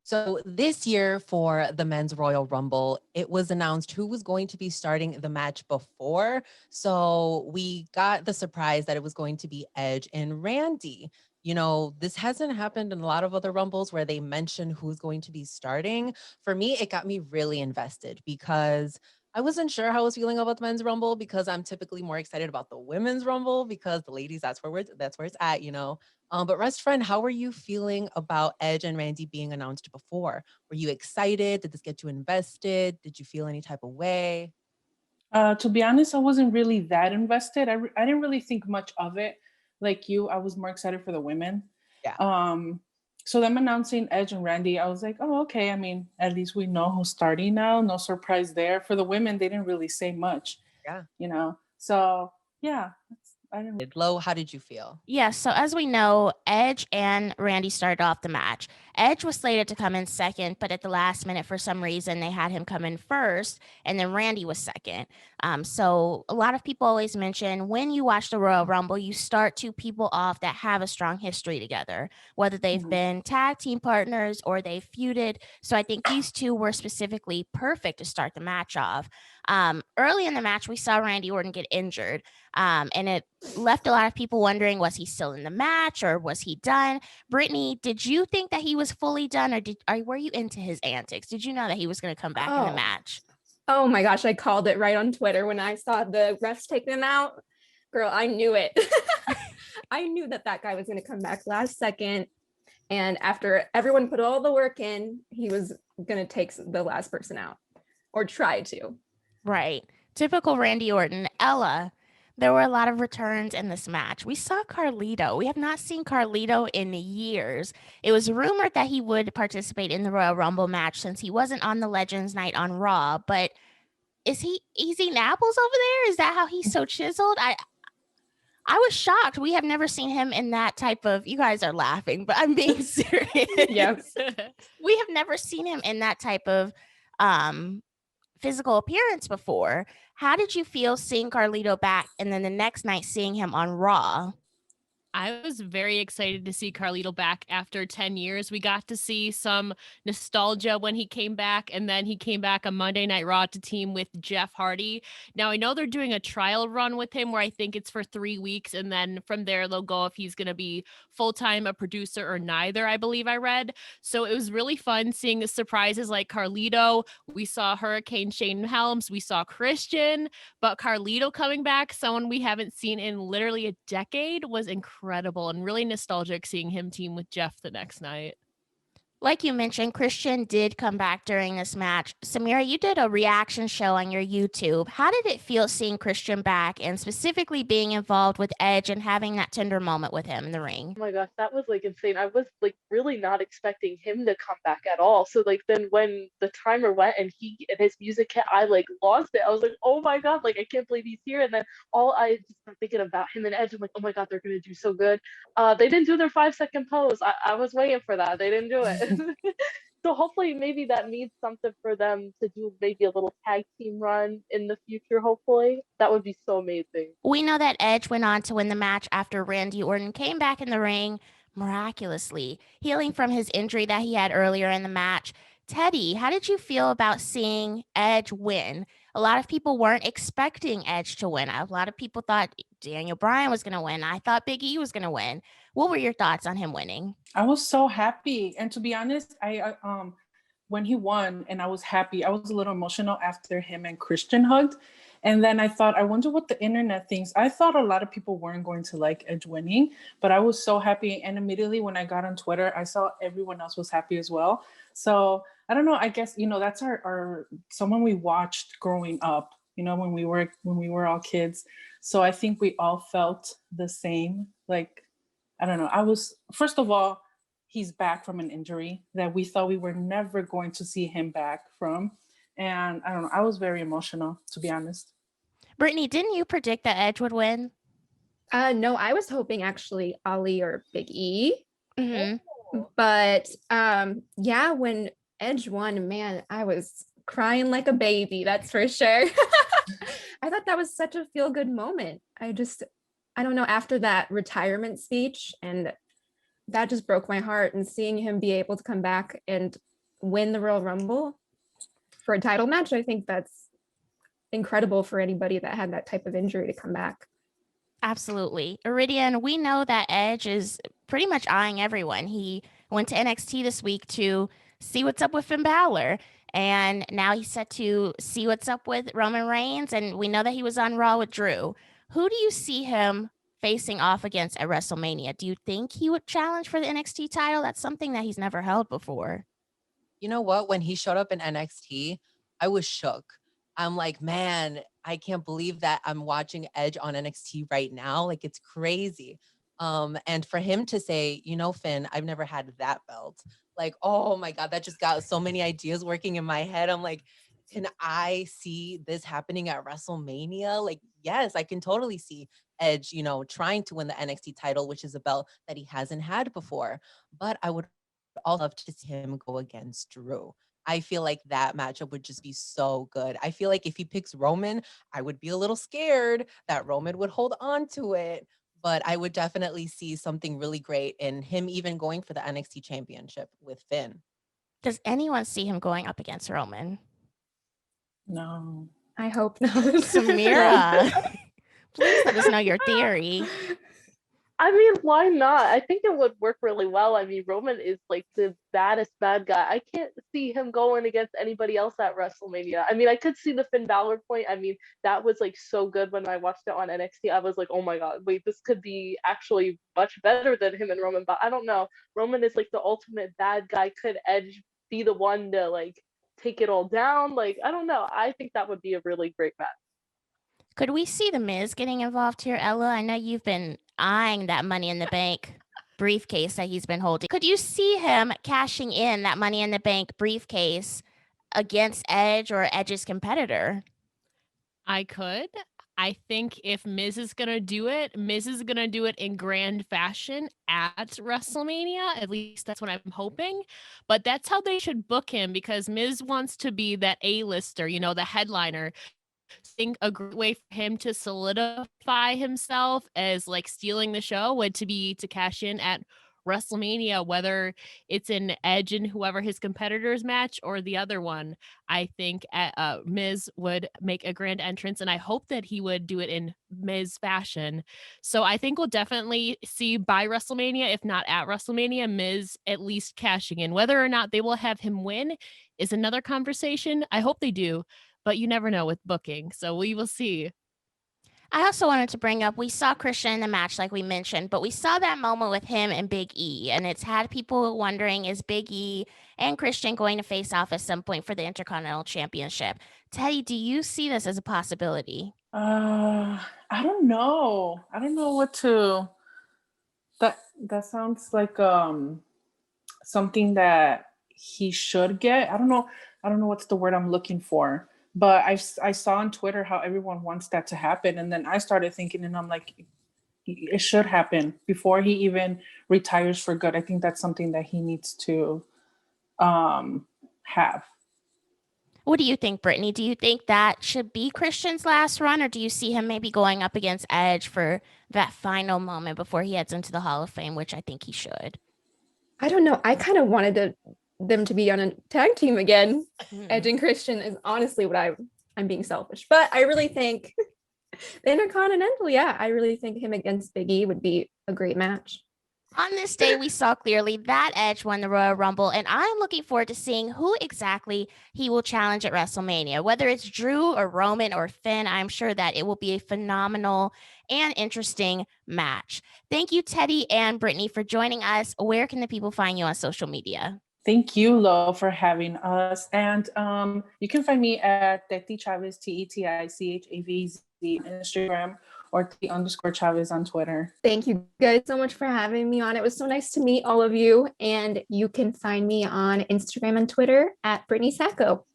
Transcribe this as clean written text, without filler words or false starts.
So this year for the Men's Royal Rumble, it was announced who was going to be starting the match before. So we got the surprise that it was going to be Edge and Randy. This hasn't happened in a lot of other Rumbles where they mention who's going to be starting. For me, it got me really invested because I wasn't sure how I was feeling about the Men's Rumble because I'm typically more excited about the Women's Rumble because the ladies, that's where it's at. But Rest Friend, how were you feeling about Edge and Randy being announced before? Were you excited? Did this get you invested? Did you feel any type of way? To be honest, I wasn't really that invested. I didn't really think much of it. Like you, I was more excited for the women. Yeah. Um, so them announcing Edge and Randy, I was like, oh, okay. I mean, at least we know who's starting now. No surprise there. For the women, they didn't really say much, Yeah. So yeah, I didn't. Lo, how did you feel? Yes, so as we know, Edge and Randy started off the match. Edge was slated to come in second, but at the last minute, for some reason, they had him come in first, and then Randy was second. So a lot of people always mention when you watch the Royal Rumble, you start two people off that have a strong history together, whether they've been tag team partners or they've feuded. So I think these two were specifically perfect to start the match off. Early in the match, we saw Randy Orton get injured, and it left a lot of people wondering, was he still in the match or was he done? Brittni, did you think that he was fully done, or were you into his antics? Did you know that he was going to come back in the match? Oh my gosh, I called it right on Twitter when I saw the refs taking him out. Girl, I knew it. I knew that guy was going to come back last second. And after everyone put all the work in, he was going to take the last person out or try to. Right. Typical Randy Orton. Ella, there were a lot of returns in this match. We saw Carlito. We have not seen Carlito in years. It was rumored that he would participate in the Royal Rumble match since he wasn't on the Legends Night on Raw, but is he eating apples over there? Is that how he's so chiseled? I was shocked. We have never seen him in that type of, you guys are laughing, but I'm being serious. Yes. We have never seen him in that type of physical appearance before. How did you feel seeing Carlito back and then the next night seeing him on Raw? I was very excited to see Carlito back after 10 years. We got to see some nostalgia when he came back, and then he came back on Monday Night Raw to team with Jeff Hardy. Now, I know they're doing a trial run with him where I think it's for 3 weeks, and then from there, they'll go if he's going to be full-time, a producer, or neither, I believe I read. So it was really fun seeing surprises like Carlito. We saw Hurricane Shane Helms. We saw Christian, but Carlito coming back, someone we haven't seen in literally a decade, was incredible and really nostalgic seeing him team with Jeff the next night. Like you mentioned, Christian did come back during this match. Samira, you did a reaction show on your YouTube. How did it feel seeing Christian back and specifically being involved with Edge and having that tender moment with him in the ring? Oh my gosh, that was insane. I was really not expecting him to come back at all. So then when the timer went and his music hit, I lost it. I was like, oh my god, I can't believe he's here. And then all I just started thinking about him and Edge. I'm like, oh my god, they're gonna do so good. They didn't do their 5-second pose. I was waiting for that. They didn't do it. So hopefully maybe that means something for them to do maybe a little tag team run in the future, hopefully. That would be so amazing. We know that Edge went on to win the match after Randy Orton came back in the ring miraculously, healing from his injury that he had earlier in the match. Teddy, how did you feel about seeing Edge win? A lot of people weren't expecting Edge to win. A lot of people thought Daniel Bryan was going to win. I thought Big E was going to win. What were your thoughts on him winning? I was so happy. And to be honest, when he won and I was happy, I was a little emotional after him and Christian hugged. And then I thought, I wonder what the internet thinks. I thought a lot of people weren't going to like Edge winning, but I was so happy. And immediately when I got on Twitter, I saw everyone else was happy as well. So I don't know, I guess, that's our someone we watched growing up, when we were all kids. So I think we all felt the same. I don't know. First of all, he's back from an injury that we thought we were never going to see him back from. And I don't know, I was very emotional, to be honest. Brittni, didn't you predict that Edge would win? No, I was hoping actually Ali or Big E. Mm-hmm. But yeah, when Edge won, man, I was crying like a baby, that's for sure. I thought that was such a feel-good moment. I don't know, after that retirement speech, and that just broke my heart, and seeing him be able to come back and win the Royal Rumble for a title match, I think that's incredible for anybody that had that type of injury to come back. Absolutely. Iridian, we know that Edge is pretty much eyeing everyone. He went to NXT this week to see what's up with Finn Balor. And now he's set to see what's up with Roman Reigns. And we know that he was on Raw with Drew. Who do you see him facing off against at WrestleMania? Do you think he would challenge for the NXT title? That's something that he's never held before. You know what? When he showed up in NXT, I was shook. I'm like, man, I can't believe that I'm watching Edge on NXT right now. Like, it's crazy. And for him to say, you know, Finn, I've never had that belt. Like, oh my God, that just got so many ideas working in my head. I'm like, can I see this happening at WrestleMania? Like, yes, I can totally see Edge, you know, trying to win the NXT title, which is a belt that he hasn't had before. But I would also love to see him go against Drew. I feel like that matchup would just be so good. I feel like if he picks Roman, I would be a little scared that Roman would hold on to it. But I would definitely see something really great in him even going for the NXT championship with Finn. Does anyone see him going up against Roman? No. I hope not. Samira, please let us know your theory. I mean, why not? I think it would work really well. I mean, Roman is like the baddest bad guy. I can't see him going against anybody else at WrestleMania. I mean, I could see the Finn Balor point. I mean, that was like so good when I watched it on NXT. I was like, oh my God, wait, this could be actually much better than him and Roman. But I don't know. Roman is like the ultimate bad guy. Could Edge be the one to like take it all down? Like, I don't know. I think that would be a really great match. Could we see The Miz getting involved here, Ella? I know you've been eyeing that Money in the Bank briefcase that he's been holding. Could you see him cashing in that Money in the Bank briefcase against Edge or Edge's competitor? I could. I think if Miz is going to do it, Miz is going to do it in grand fashion at WrestleMania. At least that's what I'm hoping. But that's how they should book him, because Miz wants to be that A-lister, you know, the headliner. I think a great way for him to solidify himself as like stealing the show would to be to cash in at WrestleMania, whether it's in Edge and whoever his competitors match or the other one. I think Miz would make a grand entrance, and I hope that he would do it in Miz fashion. So I think we'll definitely see by WrestleMania, if not at WrestleMania, Miz at least cashing in. Whether or not they will have him win is another conversation. I hope they do, but you never know with booking. So we will see. I also wanted to bring up, we saw Christian in the match, like we mentioned, but we saw that moment with him and Big E, and it's had people wondering, is Big E and Christian going to face off at some point for the Intercontinental Championship? Teddy, do you see this as a possibility? I don't know. I don't know what to. That sounds like something that he should get. I don't know what's the word I'm looking for. But I saw on Twitter how everyone wants that to happen. And then I started thinking, and I'm like, it should happen before he even retires for good. I think that's something that he needs to have. What do you think, Brittni? Do you think that should be Christian's last run, or do you see him maybe going up against Edge for that final moment before he heads into the Hall of Fame, which I think he should? I don't know. I kind of wanted them to be on a tag team again. Edge and Christian is honestly what I'm being selfish, but I really think the Intercontinental, I really think him against Big E would be a great match. On this day, we saw clearly that Edge won the Royal Rumble, and I'm looking forward to seeing who exactly he will challenge at WrestleMania. Whether it's Drew or Roman or Finn, I'm sure that it will be a phenomenal and interesting match. Thank you, Teddy and Brittni, for joining us. Where can the people find you on social media? Thank you, Lo, for having us. And you can find me at Teti Chavez, TetiChavez, Instagram, or T_Chavez on Twitter. Thank you guys so much for having me on. It was so nice to meet all of you. And you can find me on Instagram and Twitter at Brittni Sacco.